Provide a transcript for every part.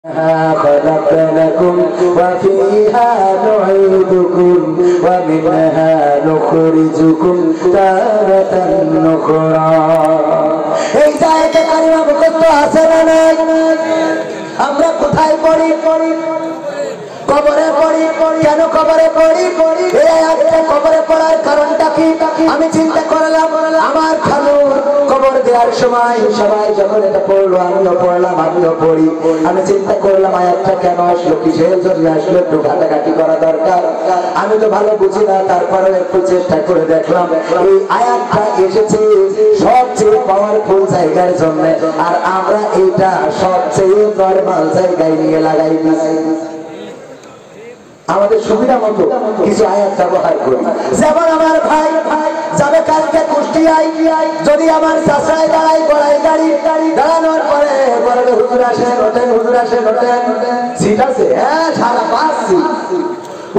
خلقناكم وفيها نعيدكم ومنها نخرجكم تارة أخرى এই জায়গায় কালিমা মুখস্থ আছে না নাই? আমরা কোথায় পড়ি? কবরে পড়ি। কেন কবরে পড়ি? এই আয়াতটা কবরে পড়ার কারণটা কি? আমি চিন্তা করলাম আমার খালুর কবর দেওয়ার সময় সবাই যখন এটা পড়লো, আমিও পড়লাম, আমিও পড়ি। আমি চিন্তা করলাম আয়াতটা কেন আসলো, কিসের জন্য আসলো, একটু ঘাটাঘাটি করা দরকার। আমি তো ভালো বুঝি না, তারপরেও একটু চেষ্টা করে দেখলাম। এই আয়াতটা এসেছে সবচেয়ে পাওয়ারফুল জায়গার জন্য, আর আমরা এইটা সবচেয়ে নরমাল জায়গায় নিয়ে লাগাই দিই। আমাদের সুবিধা মতো কিছু আয়াত ব্যবহার করি। যেমন আমার ভাই যাবে কালকে কুষ্টিয়ায়, যদি আমার চাষায় দাঁড়াই গড়াই গাড়ি দাঁড়ানোর পরে বলে হুজুর আসেন, ওঠেন, হুজুর আসেন, ওঠেন, সিট আছে? হ্যাঁ, সারা 5 সিট।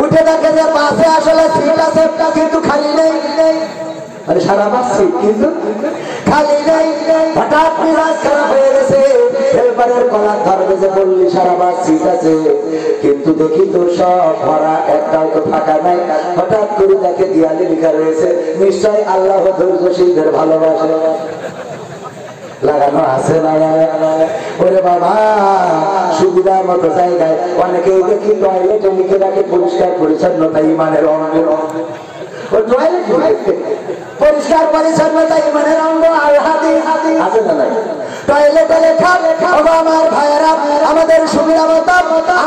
উঠে দেখে যে পাশে আসলে সিট আছে কিন্তু খালি নেই। মানে সারা 5 সিট কিন্তু খালি নেই। হঠাৎ মিজাজ খারাপ হয়ে গেছে, হেল্পারের কলার ধরবে যে বললি সারা 5 সিট আছে, কিন্তু দেখি তো সব ভরা, একটাও তো ফাঁকা নাই। হঠাৎ করে দেখে দেয়ালে লেখা রয়েছে নিশ্চয় আল্লাহ ধৈর্যশীলদের ভালোবাসে। লাগানো আছে না? ওরে বাবা, সুবিধার মতো জায়গায় অনেকেই দেখি টয়লেটে লিখে রাখে পরিষ্কার পরিচ্ছন্নতা ইমানের অঙ্গ। পরিষ্কার পরিচ্ছন্নতা ইমানের অঙ্গ আর হাদিস আছে না নাই? টয়লেটে লেখা আমার ভাইয়েরা আমাদের সুবিধা মতো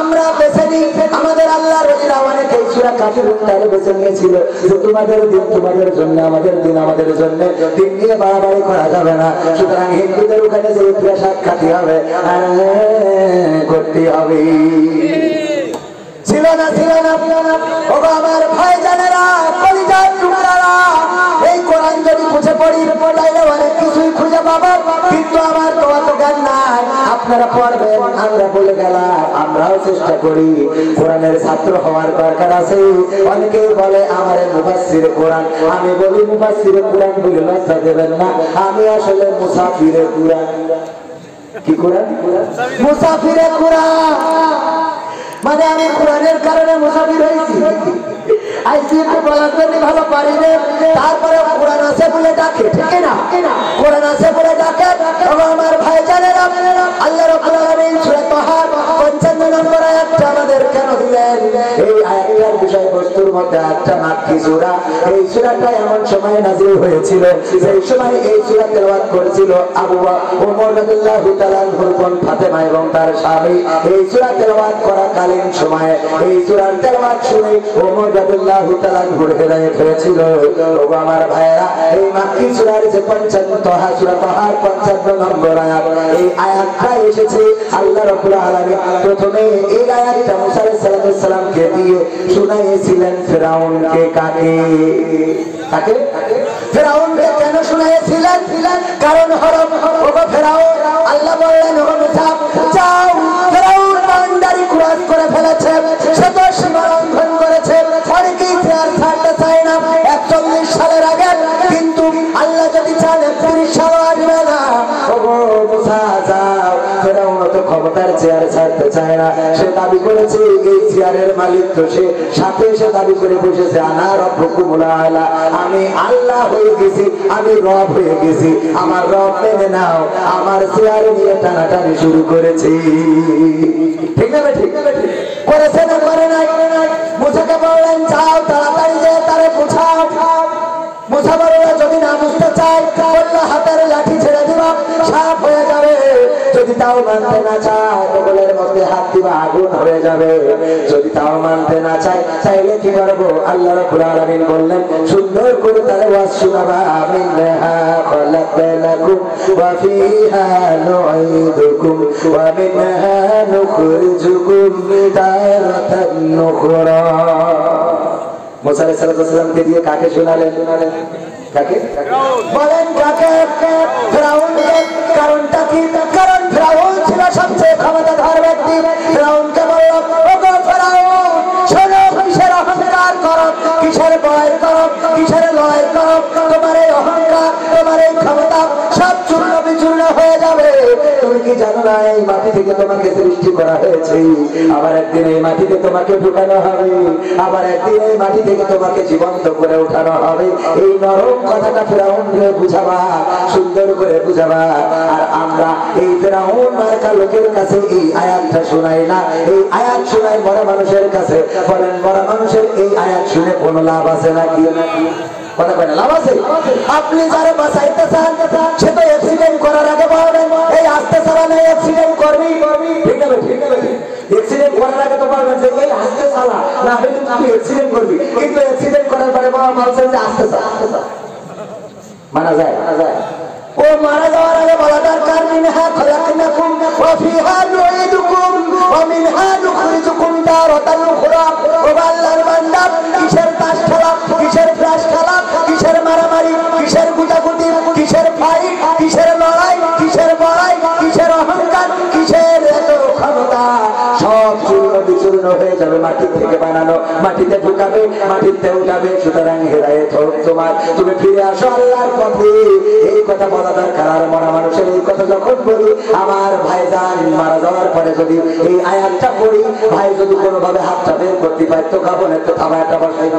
আমরা বেছে নিই। আমাদের আল্লাহর ওলিরা অনেকে সূরা কাফিরুন তারে বেছে নিয়েছিল যে তোমাদের দিন তোমাদের জন্য, আমাদের দিন আমাদের জন্য। দিন নিয়ে বাড়াবাড়ি করা যাবে না, সুতরাং হিন্দুদের ওখানে যে প্রসাদ খাতে হবে করতে হবে। ছিল না ও আমার ভাই জানেরা, কলিজার টুকরারা, এই কোরআন যদি খুঁজে পড়ি তাইলে অনেক কিছুই খুঁজে পাবো, কিন্তু আমার তো অত জ্ঞান নাই। আপনারা পড়বেন, আমরা বলে গেলাম, আমরাও চেষ্টা করি। কোরআনের ছাত্র হওয়ার দরকার আছে। অনেকেই বলে আমার মুফাসসিরে কোরআন, আমি বলি মুফাসসিরে কোরআন বলে লজ্জা দেবেন না, আমি আসলে মুসাফিরে কোরআন। কি কোরআন? মুসাফিরে কোরআন। মানে আমি কোরআনের কারণে মুসাফির হয়েছি। আইসি একটু বলার জন্য ভালো পারি না, তারপরে কোরআন আছে বলে ডাকে, ঠিক না? কোরআন আছে বলে ডাকে। আমার ভাই জানেন আল্লাহ রাব্বুল আলামিন সূরা তাহা 55 নম্বর আয়াতটা আমাদের কেন দিলেন? এই আয়াতের বিষয়বস্তুর মধ্যে একটা মাক্কি সূরা। এই সূরাটা এমন সময় নাযিল হয়েছিল সেই সময় এই সূরা তেলাওয়াত করেছিল আবু ওমর রাদিয়াল্লাহু তাআলা আনহুর বোন ফাতেমা এবং তার স্বামী। এই সূরা তেলাওয়াত করাকালীন সময়ে এই সূরার তেলাওয়াত শুনে ওমর রাদিয়াল্লাহু তাআলা আনহুর হেদায়েত হয়েছিল। ও আমার ভাইরা, এই মাক্কি সূরার যে 55 তাহা সূরা তাহার 55 নম্বর আয়াত, এই আয়াতটা এসেছে আল্লাহ রাব্বুল আলামিন প্রথমে এই আয়াতটা মুসা আলাইহিস সালামকে দিয়ে শুনাইয়েছিলেন ফিরাউনকে। কাকে? ফিরাউনকে কেন শুনাইয়েছিলেন? কারণ হলো ও ফিরাউন, আল্লাহ বললেন ও মুসা যাও, ফিরাউন বাউন্ডারি ক্রস করে ফেলেছে, সে তো সীমা লঙ্ঘন করেছে। অনেকেই আর ছাড়তে চায় না 41 সালের আগে, কিন্তু আল্লাহ যদি চান 31 সালও আসবে না। ও মুসা যাও, ফিরাউন তো ক্ষমতার চেয়ার ছাড়তে চায় না। সে দাবি করেছে এই চেয়ারের মালিক তো সে, সাথে সে দাবি করে বসেছে আনা রব্বুকুমুল আলা, আমি আল্লাহ হয়ে গেছি, আমি রব হয়ে গেছি, আমার রব মেনে নাও। আমার চেয়ার নিয়ে টানাটানি শুরু করেছি। ঠিক না? ঠিক করেছে না করে নাই? মুসাকে বললেন যাও তাড়াতাড়ি যে তারে বুঝাও। মুসা বলল যদি না বুঝতে চাই বলল হাতের লাঠি ছেড়ে দিবা, সাপ হয়ে যাবে। যদি তাও মানতে না চায় বগলের মধ্যে হাত দিবা, আগুন হয়ে যাবে। যদি তাও মানতে না চায় চাইলে কি করবো? আল্লাহ রাব্বুল আলামিন বললেন সুন্দর করে তারে ওয়াজ শোনাবা। মিনহা খালাকনাকুম ওয়া ফিহা নুঈদুকুম ওয়া মিনহা নুখরিজুকুম তারাতান উখরা। মুসা আলাইহিস সালামকে দিয়ে কাকে শোনালেন? কাকে বলেন? কাকে? ফিরাউনকে। কারণটা কি? কারণ ফিরাউন ছিল সবচেয়ে ক্ষমতাধর ব্যক্তি। ফিরাউনকে বলল ও গো ফিরাউন, শোনো, কিসের অহংকার করো, কিসের ভয় করো? করো, কিসের লড়াই করো, তোমার এই অহংকার, তোমার এই ক্ষমতা সব চূর্ণ বিচূর্ণ হয়ে যাবে। তুমি কি জানো না এই মাটি থেকে তোমাকে সৃষ্টি করা হয়েছে, আবার একদিন এই মাটিতে তোমাকে ঢুকানো হবে, আবার একদিন এই মাটি থেকে তোমাকে জীবন্ত করে উঠানো হবে। এই নরম কথাটা ফেরাউনকে বুঝাবা, সুন্দর করে বুঝাবা। আর আমরা এই ফেরাউন মার্কা লোকের কাছে এই আয়াতটা শোনাই না, এই আয়াত শোনাই মরা মানুষের কাছে। বলেন মরা মানুষের এই আয়াত শুনে কোনো লাভ আছে নাকি? কথা কয় না, লাভ আছে? আপনি যারা বাঁচাইতে চান সে তো অ্যাক্সিডেন্ট করার আগে বলবেন এই আস্তে চালানো অ্যাক্সিডেন্ট করবি, ঠিক আছে? ঠিক আছে, অ্যাক্সিডেন্ট করার আগে তো বলবেন যে এই আস্তে চালা, না হলে তুই অ্যাক্সিডেন্ট করবি। কিন্তু অ্যাক্সিডেন্ট করার পরে বলছেন যে আস্তে চালা, মানা যায়? মানা যায়? ও মারা যাওয়ার আগে বলা দরকার মিনহা খলাকনাকুম ওয়া ফিহা নুঈদুকুম ওয়া মিনহা নুখরিজুকুম তারাতান উখরা। ও আল্লাহর বান্দা, কিসের তাস খেলা, কিসের ফ্ল্যাশ খেলা, কিসের মারামারি, কিসের গুটাগুটি, কিসের ফাইট, কিসের লড়াই, কিসের বড়াই, কিসের অহংকার, কিসের এত ক্ষমতা, সব চূর্ণ বিচূর্ণ হয়ে যাবে। মাটি থেকে বানানো, মাটিতে ঢুকাবে, মাটিতে উঠাবে। সুতরাং হেদায়েত হোক তোমার, তুমি ফিরে আসো আল্লাহর পথে। এই কথা বলা দরকার। আর মরা মানুষের এই কথা যখন বলি, আমার ভাইজান মারা যাওয়ার পরে যদি এই আয়াতটা পড়ি, ভাই যদি কোনোভাবে হাতটা বের করতে পারত, খাবো না তো থাবা একটা বসাই না,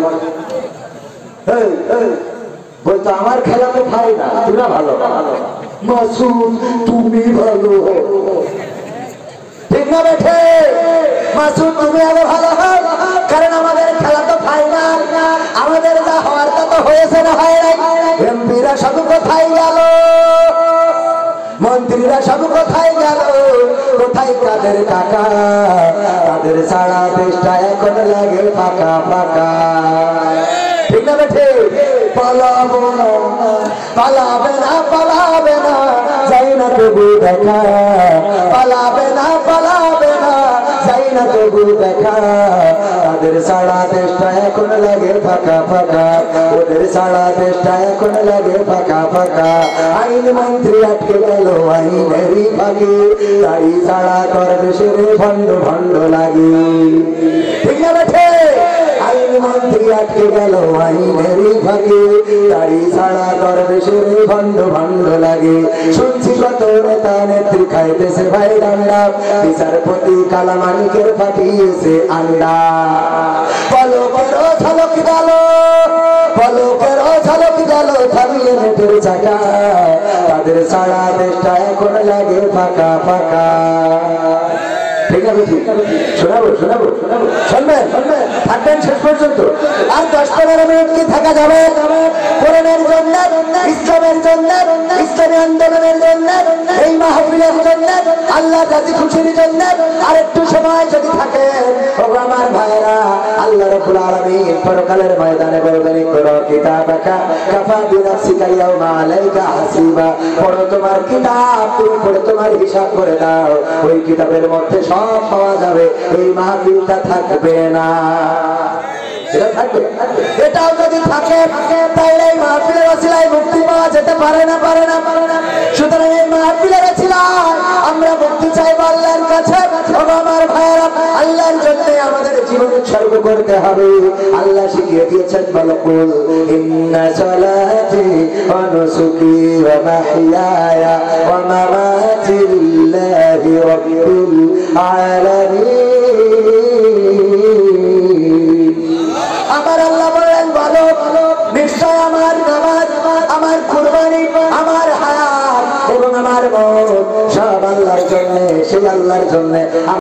বলতো আমার খেলা তো ভাই না, তোরা ভালো মাসুদ, তুমি ভালো, ঠিক না বেঠে? মাসুদ তুমি আগে ভালো হও, কারণ আমাদের খেলা তো ফাইনাল। আমাদের যা হওয়ার তা তো হয়েছে না, হয় নাই? এমপিরা সব কোথায় গেল, মন্ত্রীরা সব কোথায় গেল, কোথায় কাদের টাকা? তাদের সারা দেশটা এখন লাগে ফাঁকা ফাঁকা, ঠিক না বেঠে? পালাবো না, পালাবে না, পালাবে না, যাই না তবু দেখা, পালাবে না, পালাবে না, যাই না তবু দেখা। তাদের সারা দেশটা এখন লাগে ফাঁকা ফাঁকা, ওদের সারা দেশটা এখন লাগে ফাঁকা ফাঁকা। আইন মন্ত্রী আটকে গেল আইনেরই ফাঁকে, তাই সারা কর দেশের ভণ্ড ভণ্ড লাগে, ঠিক না বেঠে? আইন মন্ত্রী আটকে গেল আইনেরই ফাঁকে, তাই সারা কর দেশের ভণ্ড ভণ্ড লাগে। শুনছি কত নেতা নেত্রী খাইতেছে ভাই ডান্ডা, বিচারপতি কালামানিকের পাঠিয়েছে আন্ডা। পলকেরও ঝলক গেল, পলকেরও ঝলক গেল, থামিয়ে নেটের চাকা। তাদের সারা দেশটা এখন লাগে ফাঁকা ফাঁকা, ঠিক আছে? শোনাবো শোনাবো শোনাবো, শুনবেন শুনবেন, থাকবেন শেষ পর্যন্ত। আর 10-15 মিনিট কি থাকা যাবে? কোরআনের জন্য, ইসলামের জন্য, ইসলামী আন্দোলনের জন্য, এই মাহফিলের জন্য, আল্লাহ রাজি খুশির জন্য আর একটু সময় যদি থাকে, আমার ভাইরা, আল্লাহ রাব্বুল আলামিন পরকালের ময়দানে বলবেন ইকরা কিতাবাকা কাফা বিনাফসিকা ইয়াউমা আলাইকা হাসিবা। পড়ো তোমার কিতাব, তুমি পড়ে তোমার হিসাব করে দাও। ওই কিতাবের মধ্যে সব পাওয়া যাবে, এই মাহফিলটা থাকবে না। এটা থাকবে, এটাও যদি থাকে তাহলে এই মাহফিলের ওসিলায় মুক্তি পাওয়া যেতে পারে না, পারে না, পারে না। সুতরাং এই মাহফিলের ওসিলায় আমরা মুক্তি চাইবো আল্লাহর কাছে। আমার ভাইয়েরা, আল্লাহর জন্য আমাদের জীবন উৎসর্গ করতে হবে। আল্লাহ শিখিয়ে দিয়েছেন, বলো কুল ইন্না সালাতি ওয়া নুসুকি ওয়া মাহইয়ায়া ওয়া মামাতি লিল্লাহি রাব্বিল আলামিন